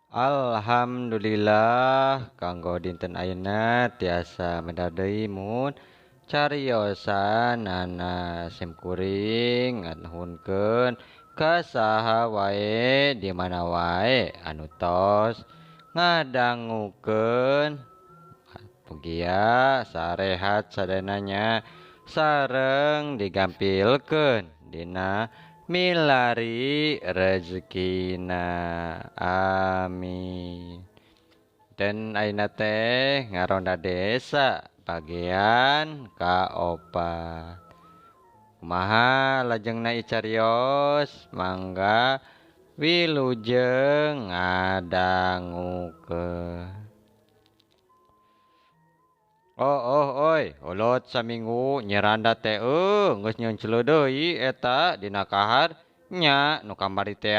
Alhamdulillah kanggo dinten ayeuna tiasa medadai mun cariosan nana simkuring nganuhunkeun ka saha wae di mana wae anu tos ngadangukeun mugia sarehat sadananya sareng digampilkeun dina milari rezekina amin. Dan ayeuna teh ngaronda desa bagian kaopat. Kumaha lajengna icarios mangga wilujeng ngadangukeun. Oi, ulot saminggu nyeranda teh geus nyuncul deui eta dina kahar nya nu kamari teh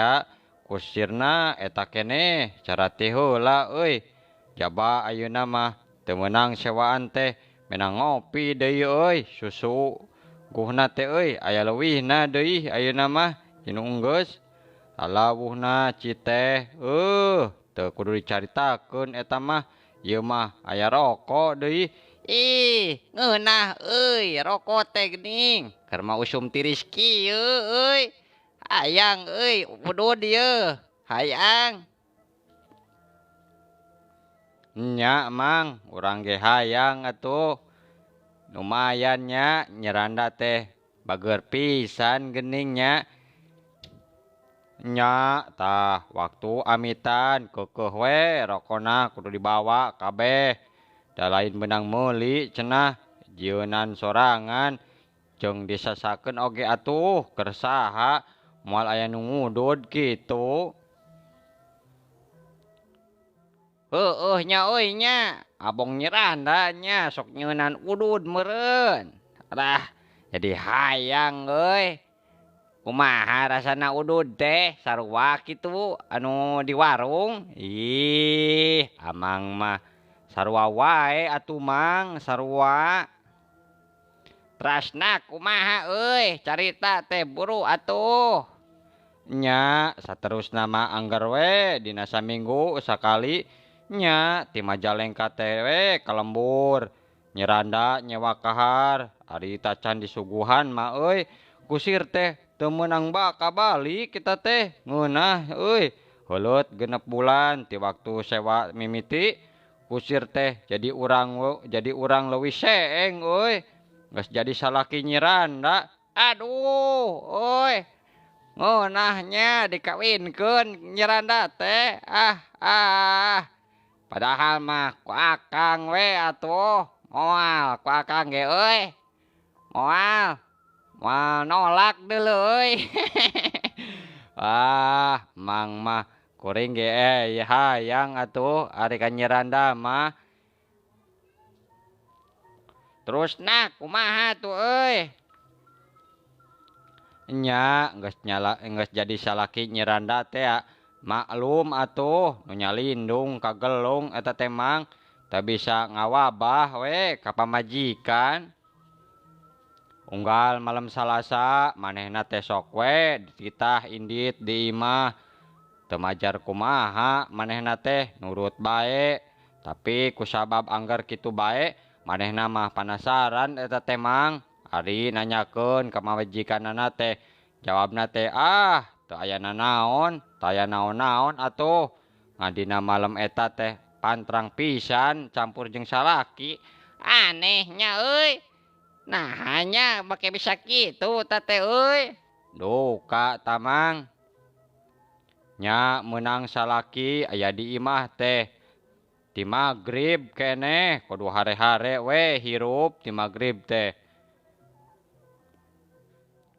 kusirna eta keneh cara teh heula euy. Jaba ayeuna mah teu meunang sewaan teh menang ngopi deui euy susu guhna teh euy aya leuwihna deui ayeuna mah hinu enggeus salawuhna citeh teu kudu dicaritakeun eta mah ieu mah aya rokok deui. Ih, ngeunah euy, rokok teh geuning. Keur mah usum ti Rizky ieu euy. Hayang euy, udud ieu. Hayang. Nya mang, urang ge hayang atuh. Lumayan nya nyeranda teh bager pisan geuning nya. Nya tah waktu amitan keukeuh we rokona kudu dibawa kabeh. Da lain benang meuli cenah jieunan sorangan jeung disasakeun oge atuh keur saha moal aya nu ngudud kitu. Heueuh nya euy nya, abong nyeranda nya sok nyeunan udud meureun. Alah, jadi hayang euy. Kumaha rasana udud teh sarua kitu anu di warung? Ih, amang mah sarua wae atuh mang, sarua. Trasna kumaha euy? Carita teh buru atuh. Nya saterusna mah angger we dina saminggu sakali nya ti Majalengka teh we ka lembur. Nyeranda nyewa kahar, ari tacan disuguhan mah euy kusir teh teu meunang kabalik kita teh ngeunah euy. Heuleut genep bulan ti waktu sewa mimiti kusir teh jadi urang leuwih seeng euy. Geus jadi salaki nyiranda. Aduh, euy. Ngeunah nya dikawinkeun nyiranda teh. Padahal mah ku akang we atuh. Moal ku akang ge euy. Moal nolak deuleu euy. Mang mah kuring ge hayang atuh ari ka nyiranda mah. Terusna kumaha tuh euy? Nya geus jadi salaki nyiranda teh maklum atuh nu nyalindung ka gelung eta teh mang teu bisa ngawabah we ka pamajikan. Unggal malam Salasa manehna teh sok we dititah indit di imah. Teu majar kumaha manehna teh nurut bae. Tapi kusabab angger kitu bae manehna mah panasaran eta teh mang. Ari nanyakeun ka majikanana teh jawabna teh teu aya nanaon, teu aya naon-naon atuh. Ngadina malam eta teh pantrang pisan campur jeung salaki. Anehnya euy. Nah nya make bisa kitu tah teh euy. Duka tamang. Nya meunang salaki aya di imah teh ti magrib keneh kudu hare-hare we hirup ti magrib teh.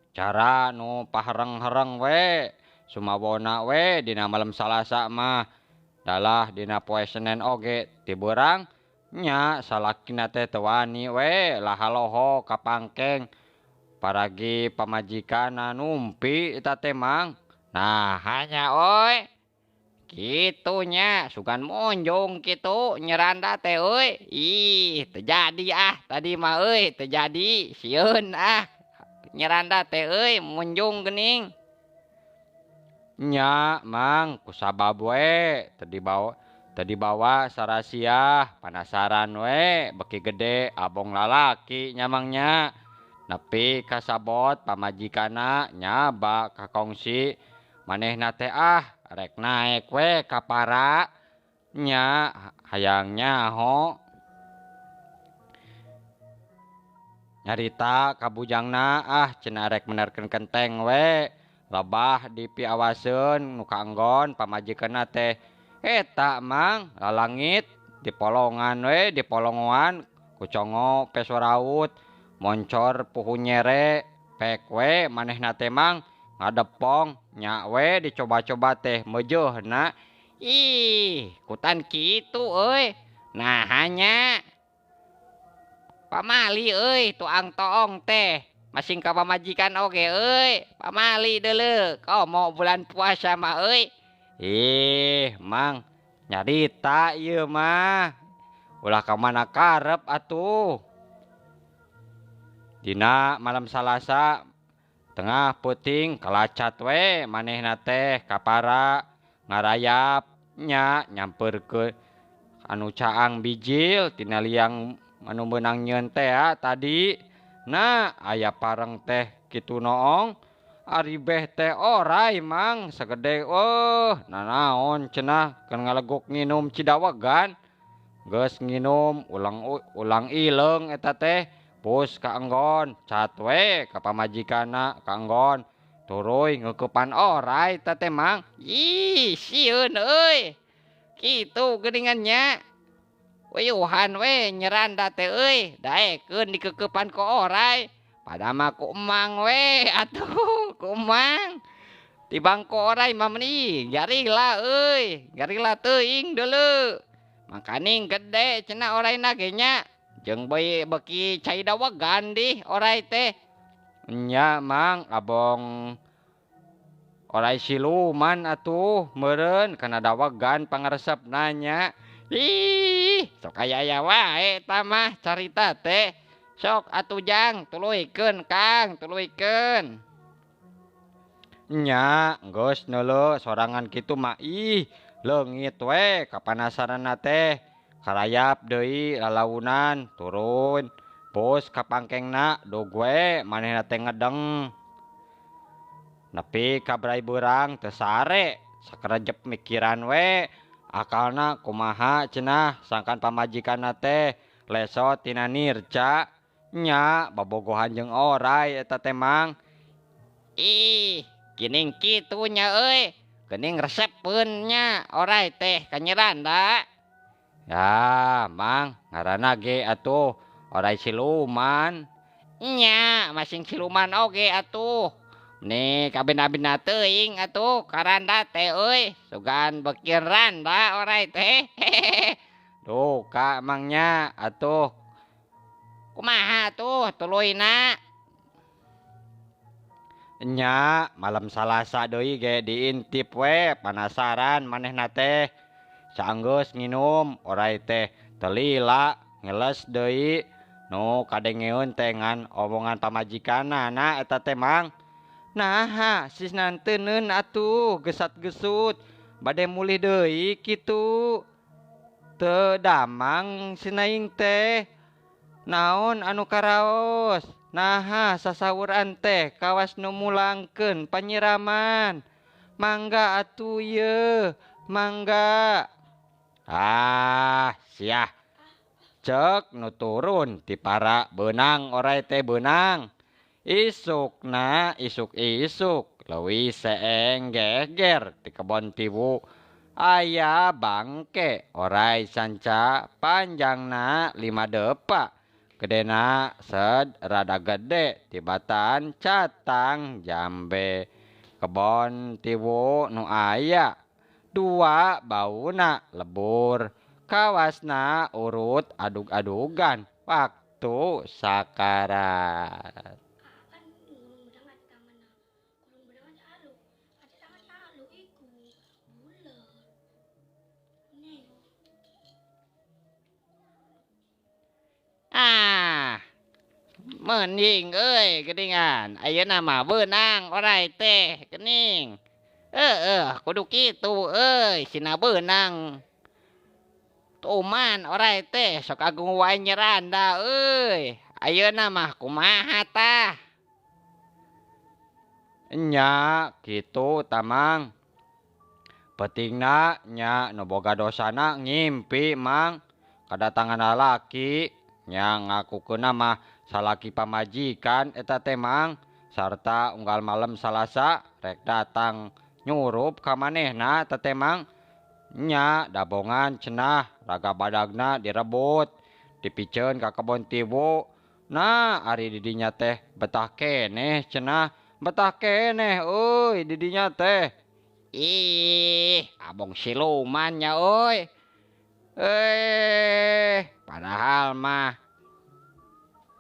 Cara nu pahareng-hareng we sumawona we dina malam Salasa mah. Dalah dina poe Senen oge ti beurang nya salakina teh teu wani we lahaloho ka pangkeng paragi pamajikanna numpi eta teh mang. Nah hanya oy kitu nya sugan monjong kitu nyeranda teh euy. Ih teu jadi tadi mah euy teu jadi sieun nyeranda teh euy monjong geuning. Nya mang kusabab we tadi bawa sarasia penasaran we beki gede abong lalaki nyamangnya nepi kasabot pamajikana nyaba kakongsi manehna teh rek naek we ka para nya hayangnya ho nyarita kabujangna cenah rek menerkeun kenteng we labah dipiawaseun nu kaanggon pamajikanna teh eta mang lalangit dipolongan we dipolongoan kucongo peswaraut moncor puhu nyere pek we manehna teh mang ngadepong nya we dicoba-coba teh meujeuhna ih kutan kitu euy nah hanya pamali euy tuang toong teh masing ka pamajikan oge euy pamali deuleu komo bulan puasa mah euy mang nyarita ieu mah ulah ka mana karep atuh dina malam Salasa tengah peuting kalacat we manehna teh ka para ngarayap nya nyampeurkeun anu caang bijil tina liang anu meunang nyeun teh tadi nah aya pareng teh kitu noong ari beh teh oray mang sagede nanaon cenah keur ngalegok nginum cidawegan geus nginum ulang ileung eta teh pus kaenggon cat we ka pamajikanna kaenggon turuy ngeukepan oray eta teh mang ih sieun euy kitu geuningannya weuhan we nyeranda teh euy daekeun dikeukepan ku oray pada mah ku emang we atuh ku emang tibang ku oray mah meuni garila euy garila teuing deuleu makaning gede cenah orayna ge nya jeung beki cai dawegan di oray teh nya mang abong oray siluman atuh meureun kana dawegan pangaresepna nya ih sok aya wae eta mah carita teh sok atuh jang tuluykeun Kang tuluykeun nya geus neuleuh sorangan kitu mah ih leungit we kapanasaranna teh karayap deui lalaunan turun pus ka pangkengna dug we manehna teh ngedeng nepi ka brai beurang teu sare sakarejep mikiran we akalna kumaha cenah sangkan pamajikanna teh lesot tina nirca nya bobogohan jeung oray eta teh mang ih geuning kitu nya euy geuning resepkeun nya oray teh ka Nyeranda ya mang ngaranna ge atuh oray siluman nya masing siluman oge atuh nih kabina-bina teuing atuh karanda teh euy sugan beki randa oray teh duh ka mangnya atuh kumaha tuh tuluyna nya malam Salasa deui ge diintip we panasaran manehna teh saenggeus nginum oray teh teu lila ngeles deui nu kadengeun teh ngan omongan pamajikanna na eta teh mang naha sisna teuneun atuh gesat-gesut bade mulih deui kitu teu damang sinaing teh naon anu karaos naha sasawuran teh kawas nu mulangkeun panyiraman mangga atuh ieu mangga siah cek nu turun ti para beunang oray teh beunang isukna isuk-isuk leuwih seeng geger ti kebon tiwu aya bangke oray sanca panjangna 5 depa gedena sed rada gede tibatan catang jambe kebon tiwu nu aya 2 bauna lebur kawasna urut adug-adugan waktu sakarat meuning euy geuningan ayeuna mah beunang oray teh geuning kudu kitu sina beunang. Tuman orai teh sok agung wae nyeranda ayeuna mah kumaha tah? Nya kitu tamang. Pentingna nya nu boga dosana ngimpi mang kadatangan lalaki nya ngakukeunna mah salaki pamajikan eta teh mang sarta unggal malam Salasa rek datang nyurup ka manehna eta teh mang nya dabongan cenah raga badagna direbut dipiceun ka kebon tibu. Nah ari di dinya teh betah keneh cenah betah keneh di dinya teh. Ih, abong siluman nya padahal mah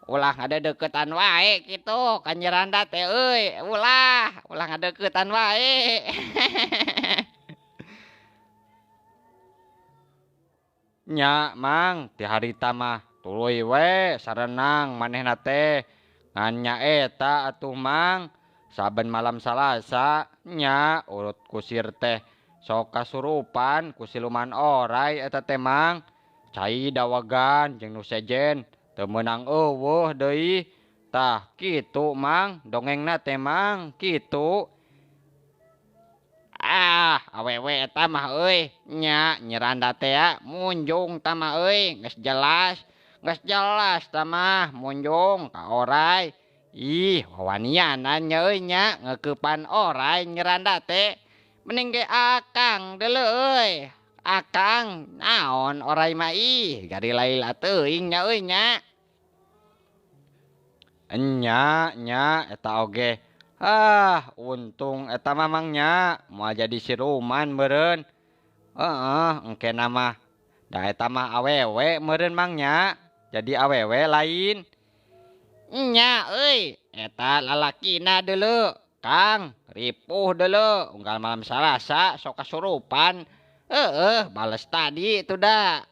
ulah ngadedeketan wae kitu ka nyeranda teh ulah ngadeketan wae. Nya mang ti harita mah tuluy we sarenang manehna teh ngan nya eta atuh mang saben malam Salasa nya urut kusir teh sok kasurupan ku siluman oray eta teh mang cai dawagan jeung nu sejen teu meunang euweuh deui tah kitu mang dongengna teh mang kitu. Awewe eta mah nya nyeranda teh munjung tah mah geus jelas tah mah munjung ka oray. Ih, wawanianan nya nya ngeukepan oray nyeranda teh. Mending ge akang deuleu Akang naon oray mah gari laila teuing nya nya. Nya eta oge untung eta mamangnya moal jadi siluman meureun. Engke mah da eta mah awewe meureun mangnya jadi awewe lain. Nya eta lalakina deuleu Kang ripuh deuleu unggal malam Salasa sok kasurupan. Bales tadi itu dah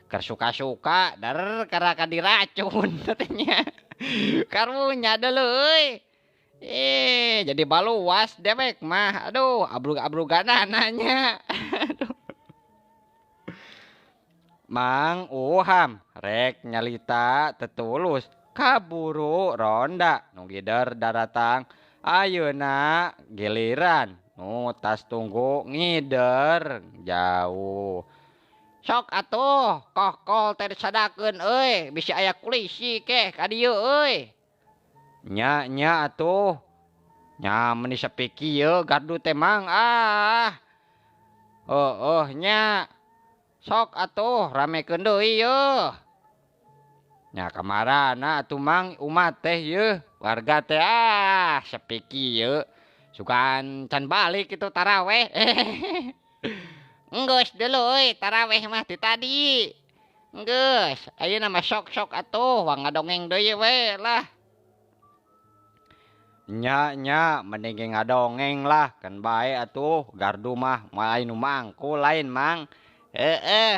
keur suka-suka dar karaka diracun katanya. Karunya deuleu jadi baluas dewek mah. Aduh, abrug-abruganana nya. Mang Uham rek nyalita tetulus kaburu ronda nu gider daratang ayeuna giliran nu tas tunggu ngider jauh. Sok atuh kokol teh disadakeun bisi aya kulisi keh ka dieu Nya atuh nya meuni sepi kieu gardu teh mang nya sok atuh ramekeun deui yeuh. Nya kamarana atuh mang umat teh yeuh warga teh sepi kieu sugan can balik itu taraweh. Enggeus deuleu taraweh mah ti tadi. Enggeus, ayeuna mah sok-sok atuh wa ngadongeng deui we lah. Nya mending ngadongeng lah kan bae atuh gardu mah lain nu mangkul lain mang.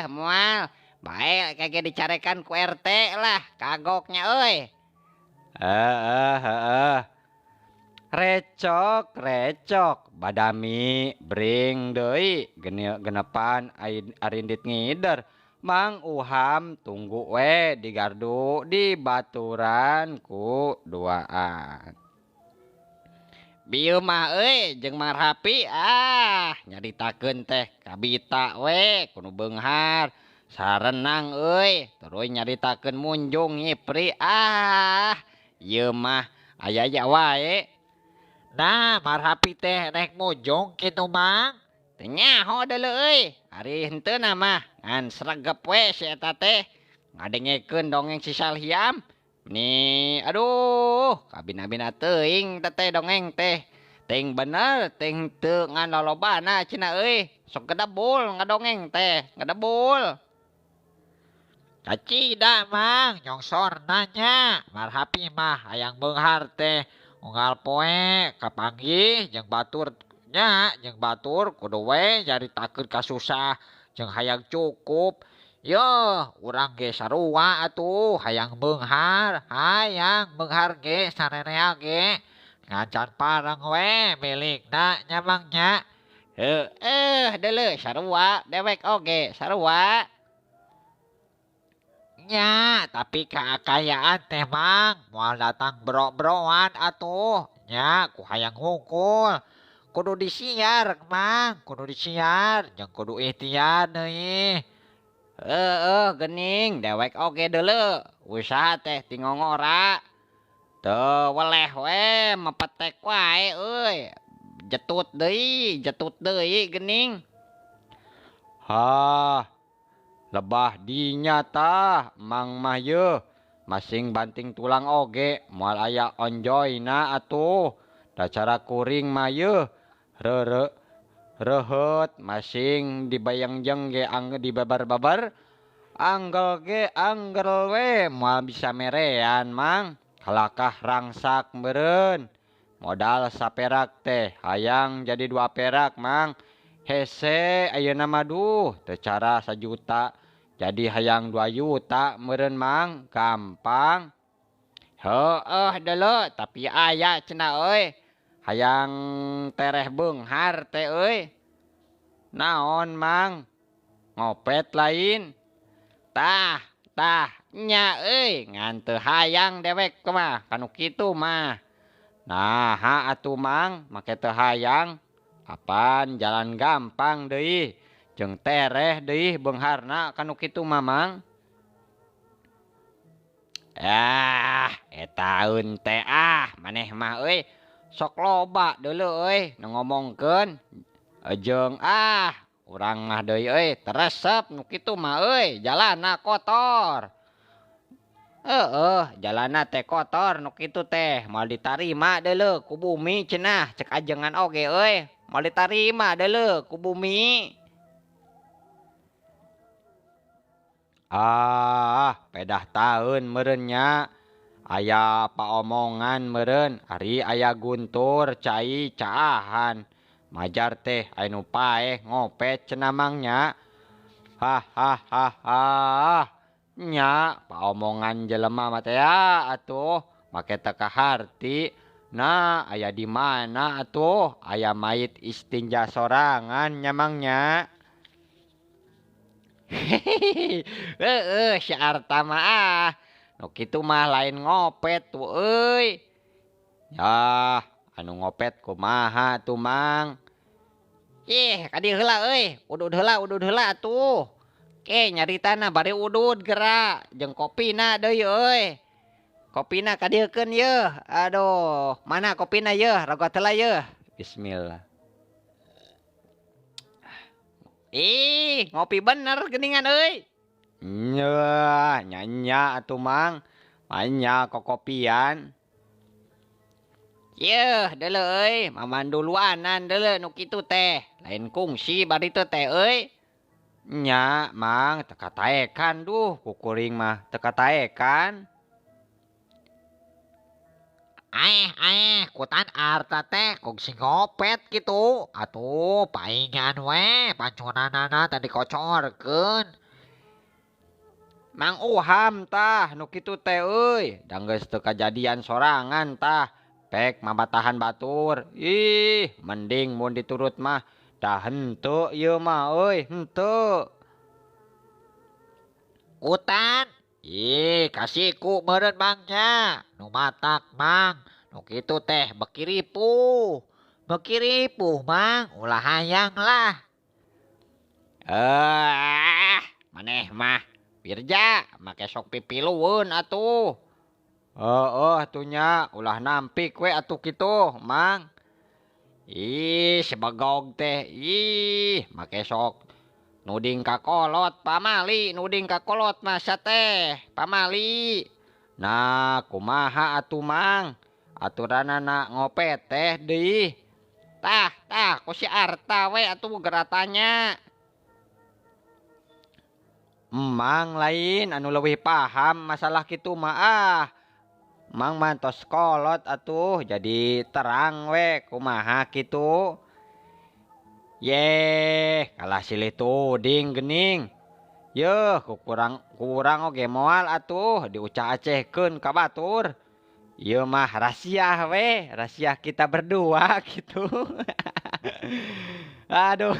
Moal bae kage dicarekan ku RT lah kagoknya Recok badami bring deui genepan arindit ngider Mang Uham tunggu we di gardu di baturan ku duaan. Bieu mah jeung Marhapi nyaritakeun teh kabita we kudu beunghar sarenang terus nyaritakeun munjung ngipri ieu mah aya wae. Nah, Marhapi teh rek munjung kitu Mang. Teu nyaho deuleu ari henteu na mah ngan sregep we si eta teh ngadengekeun dongeng si Salhiam. Ni aduh kabina-bina teuing teh dongeng teh. Ting bener ting teu ngan lolobana cenah sok gedebul ngadongeng teh gedebul. Cacida Mang, nyongsor nanya. Marhapi mah hayang beunghar teh unggal poe kapanggih jeung baturnya jeung batur kudu we nyaritakeun kasusah jeung hayang cukup. Yo, urang ge sarua atuh hayang beunghar ge sarerea ge. Ngacan parang we milikna nya Mang nya. Deuleu sarua dewek oge sarua. Nya, tapi keakayaan teh Mang, moal datang bro-broan atuh. Nya, ku hayang ngukul. Kudu disiar, Mang, kudu disiar, jeung kudu ikhtiar deui. Gening dewek oge deuleu. Usaha teh tingongora. Teu weleh we mepetek wae euy. Jetut deui gening. Hah, lebah dinya tah Mang mah yeuh. Masing banting tulang oge moal aya onjoyna atuh. Da cara kuring mah yeuh. Reheut masing dibayangjeng ge dibabar-babar. Anggel we moal bisa merean Mang. Kalakah rangsak meureun. Modal saperak teh hayang jadi 2 perak Mang. Hese ayeuna mah duh teu cara 1 juta jadi hayang 2 juta meureun Mang. Gampang. Heueuh deuleu tapi aya cenah euy. Hayang tereh beunghar teh euy. Naon Mang? Ngopet lain. Tah nya euy ngan teu hayang dewek mah kanu kitu mah. Naha atuh Mang, make teu hayang. Apan jalan gampang deui. Jeung tereh deui beungharna kanu kitu mah Mang. Eta teh maneh mah euy. Sok loba deuleu euy nu ngomongkeun. Jeung Urang mah deui euy teresep nu kitu mah euy, jalanna kotor. Jalanna teh kotor nu kitu teh moal ditarima deuleu ku bumi cenah, cek ajengan oge euy. Moal ditarima deuleu ku bumi. Pedah taeun meureun nya. Aya paomongan meureun ari aya guntur cai caahan. Majar teh anu paeh ngopet cenah Mang nya. Hahaha. Nya paomongan jelema mah teh atuh make teu kaharti. Nah, aya di mana atuh aya mait istinja sorangan nya Mang nya. Syarta mah nu kitu mah lain ngopet tuh euy. Yah, anu ngopet kumaha tuh Mang? Kadieu heula euy, udud heula atuh. Nyaritana bari udud geura jeung kopina deui euy. Kopina kadieukeun yeuh. Aduh, mana kopina yeuh? Rogot heula yeuh. Bismillah. Ngopi bener geuningan euy. Nyeuh, nya atuh Mang. Manya kokopian. Yeuh, deuleu euy, mamanduluanan deuleu nu kitu teh. Lain kungsi bari teu teh euy. Nya Mang teu kataekan duh kukuring mah teu kataekan. Kutan arta teh kungsi ngopet gitu. Atuh, paingan we, panconanana tadi kocorkeun. Mang Uham tah nu kitu teh euy. Da geus teu kajadian sorangan tah. Pek mabatahan batur. Mending mun diturut mah da henteu ieu mah euy, henteu. Kutan, kasihku meureun Mang nya. Nu matak Mang, nu kitu teh bekiripuh. Bekiripuh Mang, ulah hayang lah. Maneh mah Wirja make sok pipilueun atuh. Atuh nya ulah nampik we atuh kitu Mang. Sebegog teh. Make sok nuding ka kolot pamali, nuding ka kolot masa teh pamali. Nah, kumaha atuh Mang? Aturanana ngopet teh deui. Tah, ku si arta we atuh geratanya. Mang lain anu leuwih paham masalah kitu mah Mang mantos kolot atuh jadi terang we kumaha kitu. Kalah silih tuding geuning. Yeuh kurang oge moal atuh diucah acehkeun ka batur. Ieu mah rahasia we, rahasia kita berdua gitu. Aduh,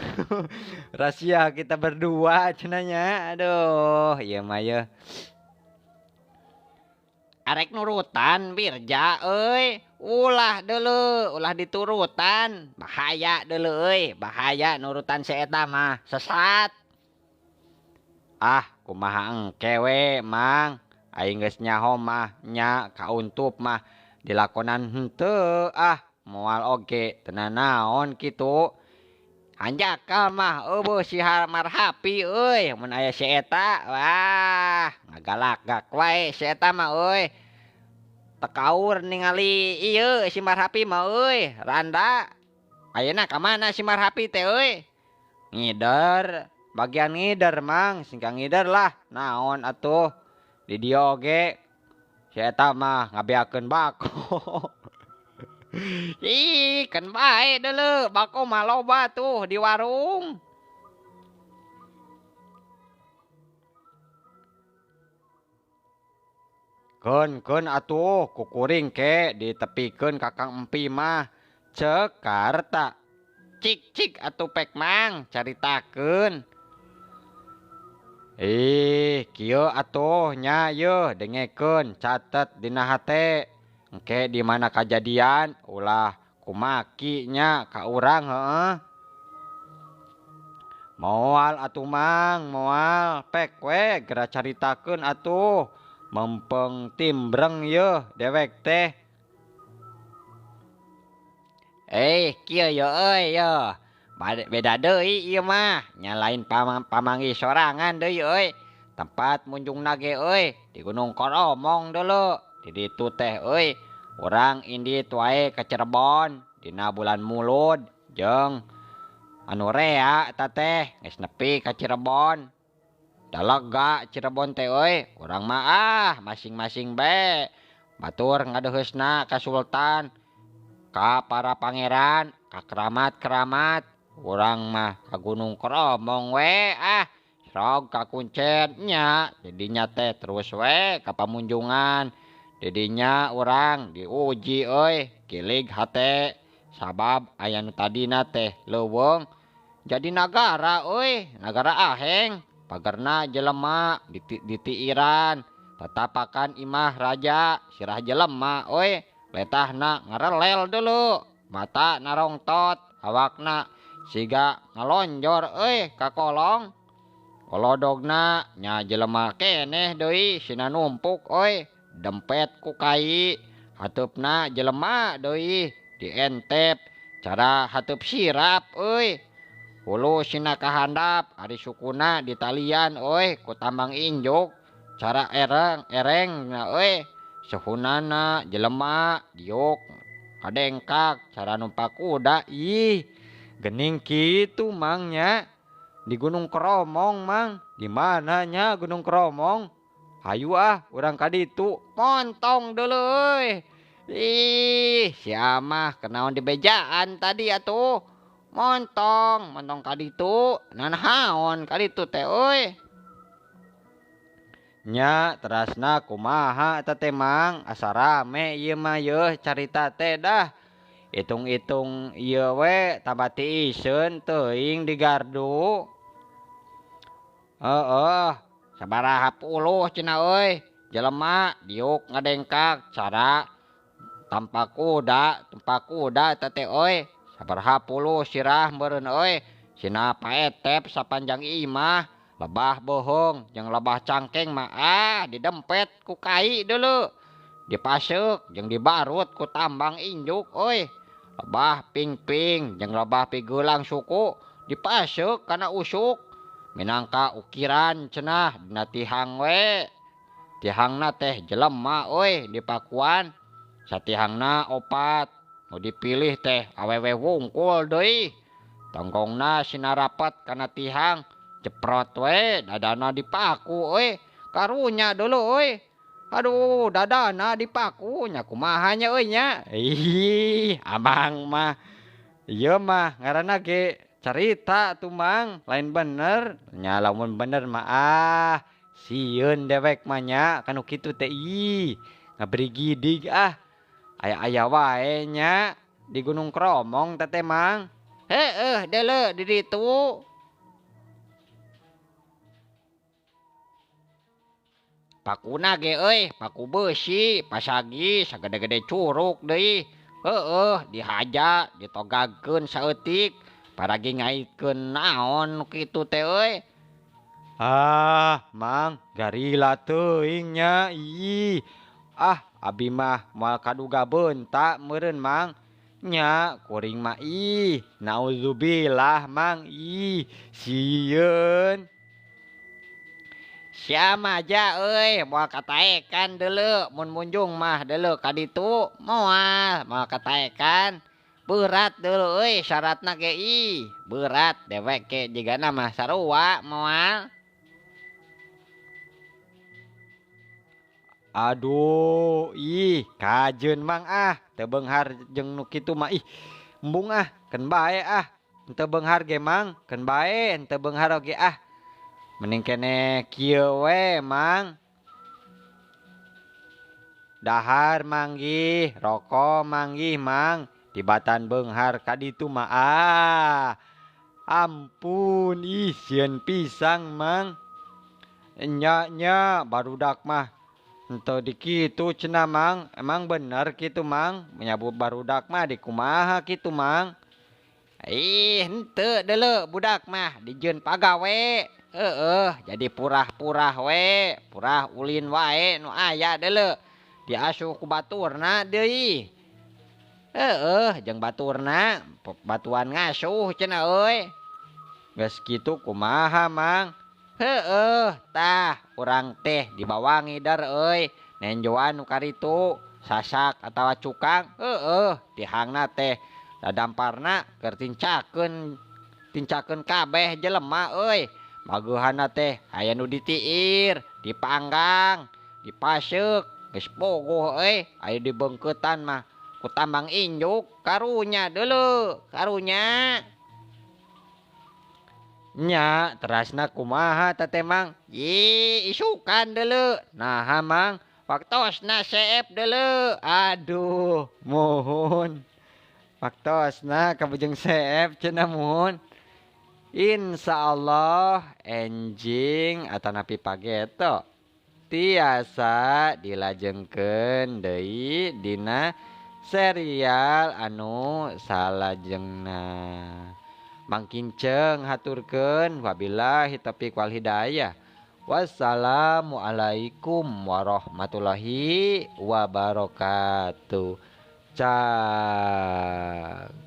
rahasia kita berdua cenanya. Aduh, ieu mah ye. Arek nurutan Birja euy. Ulah deuleu, ulah diturutan. Bahaya deuleu euy, bahaya nurutan si eta mah, sesat. Ah, kumaha engke we, Mang. Aing geus nyaho mah nya kauntup mah dilakonan henteu ah moal oge teu naon kitu. Hanjakal mah eueuh si Marhapi euy, mun aya si eta wah ngagalak-gak wae si eta mah euy. Tekaur ningali ieu si Marhapi mah euy, Randa. Ayeuna ka mana si Marhapi teh euy? Ngider, bagian ngider Mang, singkang ngider lah. Naon atuh? Di dieu oge si eta mah ngabeakeun bako. Ih, kan bae deuleu, bako mah loba tuh di warung. Keun atuh kukuring ke ditepikeun ka Kang Empi mah. Ceuk karta. Cik atuh pek Mang, caritakeun. Kieu atuh nya yeuh dengekeun catet dina hate. Engke di mana kajadian ulah kumaki nya ka urang heueuh. Moal atuh Mang, moal pek we geura caritakeun atuh. Mempeng timbreng yeuh dewek teh. Kieu yo euy yo. Beda deui ieu mah, nyalain pamanggi sorangan deui euy. Tempat munjungna ge euy di Gunung Koromong deuleu. Di ditu teh euy, urang indit wae ka Cirebon dina bulan Mulud jeung anu rea eta teh geus nepi ka Cirebon. Dalega Cirebon teh euy, urang mah masing-masing bae batur ngadeuheusna ka Sultan, ka para pangeran, ka keramat-keramat. Urang mah ka Gunung Koromong we srog kakuncen nya. Didinya teh terus we ka pamunjungan. Didinya urang diuji euy kilig hate sabab aya nu tadina teh leuweung jadi nagara euy, nagara aheng. Pagerna jelema ditiiran tatapakan imah raja sirah jelema euy. Letahna ngarelel dulu, mata narongtot, awakna siga ngalonjor euy ka kolong. Kolodogna nya jelema keneh deui sina numpuk euy, dempet ku kai. Hateupna jelema deui dientep cara hateup sirap euy. Hulu sina kahandap ari sukuna ditalian euy ku tambang injuk cara erengna euy. Sehunana jelema diuk kadengkak cara numpak kuda. Gening kitu Mang nya. Di Gunung Koromong Mang. Di mananya Gunung Koromong? Hayu urang ka ditu. Montong deuleu euy. Sia mah kenaon dibejaan tadi atuh. Montong ka ditu. Nanaon ka ditu teh euy. Nya terasna kumaha eta teh Mang, asa rame ieu mah yeuh carita teh dah. Itung-itung ieu we tabati iseun teuing di gardu. Sabaraha puluh cenah euy. Jelema diuk ngadengkak cara tampak kuda eta teh euy. Sabaraha puluh sirah meureun euy. Sina paetep sapanjang imah. Lebah bohong jeung lebah cangkeng mah didempet ku kai dulu. Dipaseuk jeung dibarut ku tambang injuk euy. Lebah pingping jeung lebah pigeulang suku dipaseuk kana usuk. Minangka ukiran cenah dina tihang we. Tihangna teh jelema euy dipakuan. Satihangna 4. Nu dipilih teh awewe wungkul deui. Tonggongna sinarapat kana tihang. Ceprot we dadana dipaku euy. Karunya dulu euy. Aduh dadana dipaku nya kumaha nya euy nya. Abang mah ieu mah ngaranna ge carita tuh Mang, lain bener. Nya lamun bener mah sieun dewek mah nya kanu kitu teh ngaberi gidig aya wae nya di Gunung Kromong teh mang. Heeh, deuleu di ditu. Pakuna ge euy, paku beusi, pasagi sagede-gede curug deui. Heeh, dihaja, ditogagkeun saeutik, paragi ngaitkeun naon nu kitu teh euy. Ah, mang garila teuing nya. Ih. Ah, abi mah moal kaduga beunta meureun mang. Nya kuring mah ih, nauzubillah mang. Ih, sieun. Sia maja euy, moal kataekan deuleu, mun munjung mah deuleu ka ditu, moal kataekan. Berat deuleu euy syaratna ge ih, berat dewek ke jigana mah sarua moal. Aduh, ih, kajeun mang ah, teu beunghar jeung nu kitu mah ih. Embung ah, keun bae ah. Henteu beunghar ge mang, keun bae henteu beunghar oge ah. Mending kene kieu we mang. Dahar manggih, roko manggih mang. Tibatan beunghar ka ditu mah ah. Ampun, ih sieun pisang mang. Nya barudak mah henteu di kitu cenah mang. Emang bener kitu mang, menyabut barudak mah di kumaha kitu mang. Ih, henteu deuleu budak mah dijieun pagawe. Heeh, jadi purah-purah we, purah ulin wae nu aya deuleu. Diasuh ku baturna deui. Heeh, jeung baturna batuan ngasuh cenah euy. Geus kitu kumaha mang? Heeh, tah urang teh dibawangi dar euy. Nenjoan nu karitu, sasak atawa cukang. Heeh, tihangna teh dadamparna keur tincakeun kabeh jelema euy. Mageuhanna teh aya nu ditiir, dipanggang, dipaseuk, geus bogoh euy, aya dibeungkeutan mah ku tambang injuk, karunya deuleu, karunya. Nya terasna kumaha teh mang? Ih, isukan deuleu. Naha mang? Waktosna seep deuleu. Aduh, mohon. Waktosna kabujeng seep cenah mohon. Insyaallah enjing atanapi pageto tiasa dilajengkeun deui dina serial anu salajengna. Mangkinceng haturkeun wabillahi taufiq wal hidayah. Wassalamualaikum warahmatullahi wabarakatuh. Cak.